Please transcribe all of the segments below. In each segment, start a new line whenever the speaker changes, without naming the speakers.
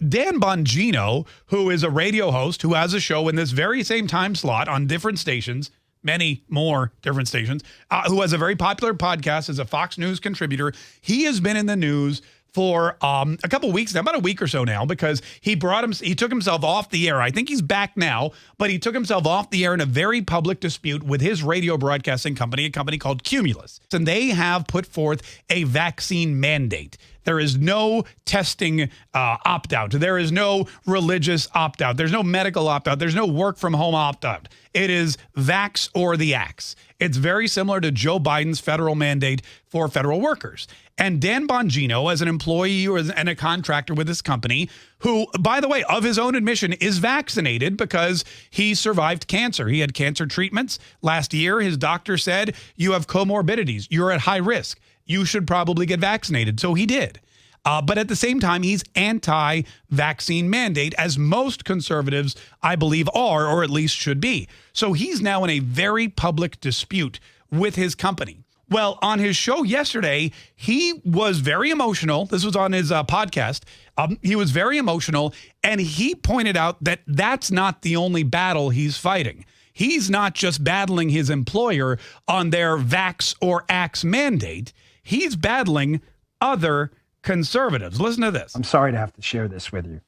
Dan Bongino, who is a radio host who has a show in this very same time slot on different stations, many more different stations, who has a very popular podcast as a Fox News contributor. He has been in the news for a couple weeks now, about a week or so now, because he took himself off the air. I think he's back now, but he took himself off the air in a very public dispute with his radio broadcasting company, a company called Cumulus. And they have put forth a vaccine mandate. There is no testing opt-out. There is no religious opt-out. There's no medical opt-out. There's no work from home opt-out. It is vax or the axe. It's very similar to Joe Biden's federal mandate for federal workers. And Dan Bongino, as an employee and a contractor with this company, who, by the way, of his own admission, is vaccinated because he survived cancer. He had cancer treatments. Last year, his doctor said, you have comorbidities. You're at high risk. You should probably get vaccinated. So he did. But at the same time, he's anti-vaccine mandate, as most conservatives, I believe, are, or at least should be. So he's now in a very public dispute with his company. Well, on his show yesterday, he was very emotional. This was on his podcast. He was very emotional, and he pointed out that that's not the only battle he's fighting. He's not just battling his employer on their vax or axe mandate. He's battling other conservatives. Listen to this.
I'm sorry to have to share this with you,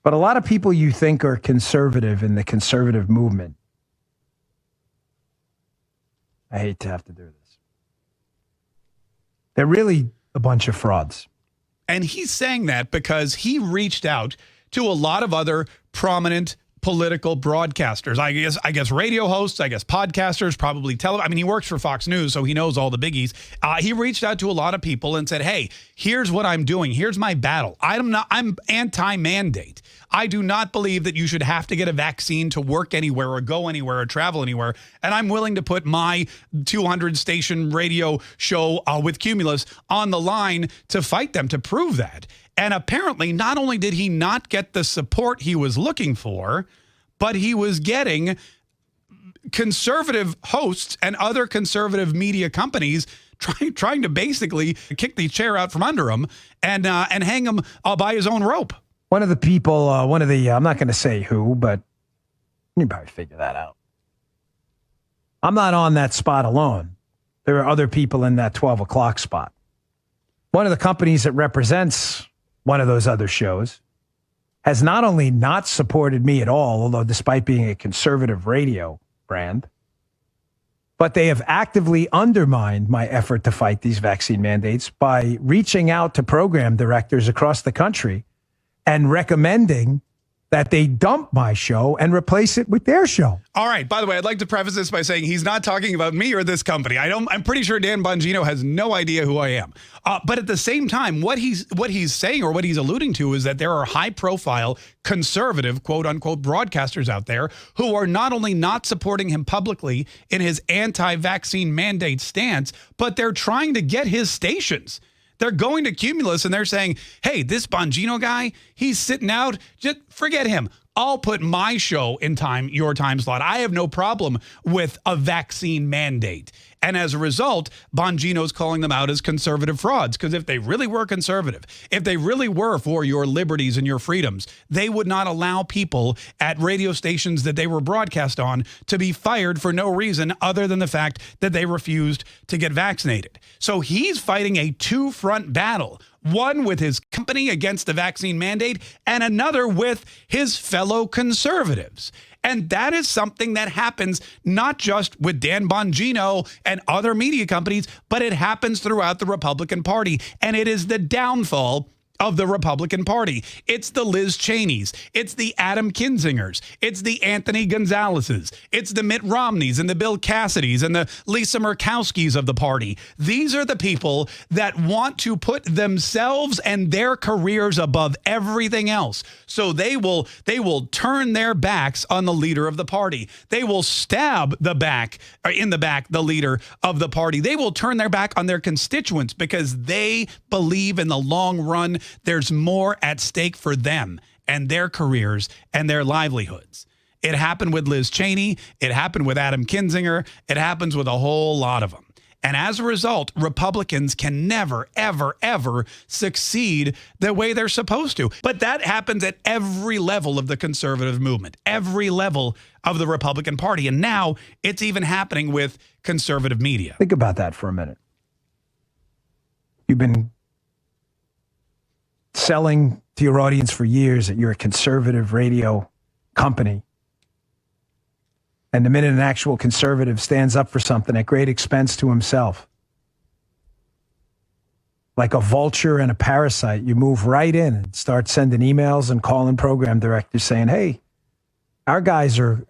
but a lot of people you think are conservative in the conservative movement, I hate to have to do this, they're really a bunch of frauds.
And he's saying that because he reached out to a lot of other prominent political broadcasters. I guess radio hosts, I guess podcasters, probably I mean, he works for Fox News, so he knows all the biggies. He reached out to a lot of people and said, hey, here's what I'm doing. Here's my battle. I'm anti-mandate. I do not believe that you should have to get a vaccine to work anywhere or go anywhere or travel anywhere. And I'm willing to put my 200 station radio show with Cumulus on the line to fight them, to prove that. And apparently, not only did he not get the support he was looking for, but he was getting conservative hosts and other conservative media companies trying to basically kick the chair out from under him and hang him by his own rope.
One of the people, I'm not going to say who, but you probably figure that out. I'm not on that spot alone. There are other people in that 12 o'clock spot. One of the companies that represents one of those other shows has not only not supported me at all, although despite being a conservative radio brand, but they have actively undermined my effort to fight these vaccine mandates by reaching out to program directors across the country and recommending that they dump my show and replace it with their show.
All right. By the way, I'd like to preface this by saying he's not talking about me or this company. I'm pretty sure Dan Bongino has no idea who I am. But at the same time, what he's saying or what he's alluding to is that there are high-profile conservative, quote-unquote, broadcasters out there who are not only not supporting him publicly in his anti-vaccine mandate stance, but they're trying to get his stations. They're going to Cumulus and they're saying, hey, this Bongino guy, he's sitting out. Just forget him. I'll put my show in your time slot. I have no problem with a vaccine mandate. And as a result, Bongino's calling them out as conservative frauds, because if they really were conservative, if they really were for your liberties and your freedoms, they would not allow people at radio stations that they were broadcast on to be fired for no reason other than the fact that they refused to get vaccinated. So he's fighting a two-front battle. One with his company against the vaccine mandate and another with his fellow conservatives. And that is something that happens not just with Dan Bongino and other media companies, but it happens throughout the Republican Party. And it is the downfall of the Republican Party. It's the Liz Cheneys. It's the Adam Kinzingers. It's the Anthony Gonzalez's. It's the Mitt Romneys and the Bill Cassidys and the Lisa Murkowskis of the party. These are the people that want to put themselves and their careers above everything else. So they will turn their backs on the leader of the party. They will stab the leader of the party. They will turn their back on their constituents because they believe in the long run there's more at stake for them and their careers and their livelihoods. It happened with Liz Cheney. It happened with Adam Kinzinger. It happens with a whole lot of them. And as a result, Republicans can never, ever, ever succeed the way they're supposed to. But that happens at every level of the conservative movement, every level of the Republican Party. And now it's even happening with conservative media.
Think about that for a minute. You've been selling to your audience for years that you're a conservative radio company. And the minute an actual conservative stands up for something at great expense to himself, like a vulture and a parasite, you move right in and start sending emails and calling program directors saying, hey, our guys are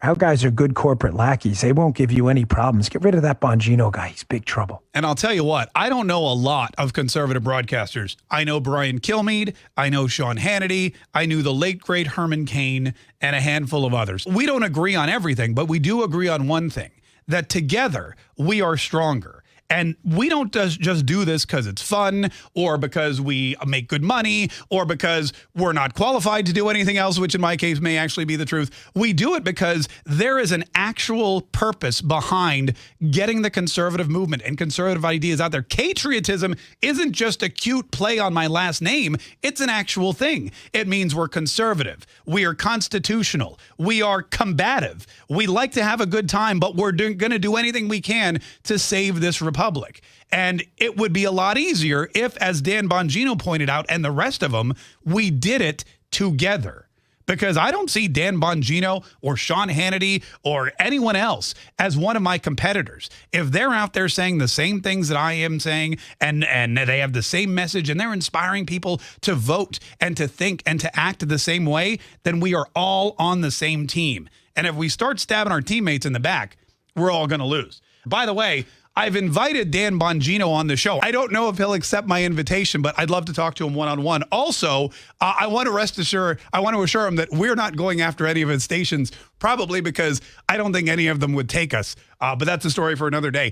good corporate lackeys. They won't give you any problems. Get rid of that Bongino guy. He's big trouble.
And I'll tell you what, I don't know a lot of conservative broadcasters. I know Brian Kilmeade. I know Sean Hannity. I knew the late, great Herman Cain and a handful of others. We don't agree on everything, but we do agree on one thing, that together we are stronger. And we don't just do this because it's fun or because we make good money or because we're not qualified to do anything else, which in my case may actually be the truth. We do it because there is an actual purpose behind getting the conservative movement and conservative ideas out there. Patriotism isn't just a cute play on my last name. It's an actual thing. It means we're conservative. We are constitutional. We are combative. We like to have a good time, but we're going to do anything we can to save this republic. And it would be a lot easier if, as Dan Bongino pointed out, and the rest of them, we did it together. Because I don't see Dan Bongino or Sean Hannity or anyone else as one of my competitors. If they're out there saying the same things that I am saying and they have the same message and they're inspiring people to vote and to think and to act the same way, then we are all on the same team. And if we start stabbing our teammates in the back, we're all going to lose. By the way, I've invited Dan Bongino on the show. I don't know if he'll accept my invitation, but I'd love to talk to him one-on-one. Also, I want to assure him that we're not going after any of his stations, probably because I don't think any of them would take us. But that's a story for another day.